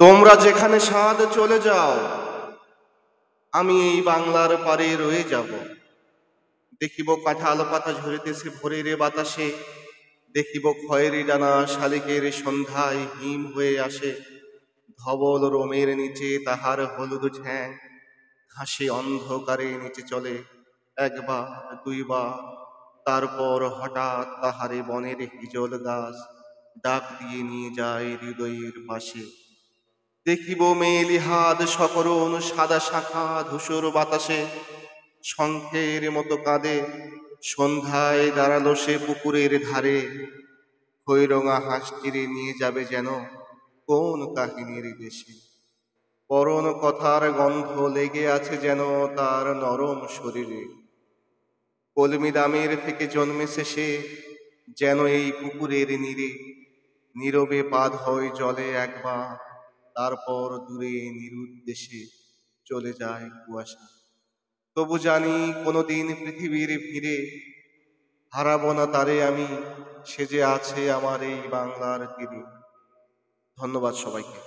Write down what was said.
তোমরা যেখানে সাদ চলে যাও, আমি এই বাংলার পারে রয়ে যাব। দেখিব কাঁঠাল পাতা ঝরিতেছে ভোরের বাতাসে, দেখিব খয়েরি ডানা শালিকের সন্ধ্যায় হিম হয়ে আসে। ধবল রোমের নিচে তাহার হলুদ ঝ্যাং, ঘাসে অন্ধকারে নিচে চলে একবার দুইবার, তারপর হঠাৎ তাহারে বনের হিজল গাছ ডাক দিয়ে নিয়ে যায় হৃদয়ের পাশে। দেখিব মেলি হাত সকরুণ সাদা শাখা ধূসর বাতাসে, শঙ্খের মতো কাঁদে সন্ধ্যায় দাঁড়ালো সে পুকুরের ধারে। খৈরঙা হাঁসটিরে নিয়ে যাবে যেন কোন কাহিনীর দেশে। পরন কথার গন্ধ লেগে আছে যেন তার নরম শরীরে। কলমি দামের থেকে জন্মেছে সে যেন এই পুকুরের নীরে। নীরবে পাদ হয় জলে একবার, তারপর দূরে নিরুদ্দেশে চলে যায় কুয়াশা। তবু জানি কোনোদিন পৃথিবীর ভিড়ে হারাবো না তারে আমি, সে যে আছে আমার এই বাংলার তীরে। ধন্যবাদ সবাইকে।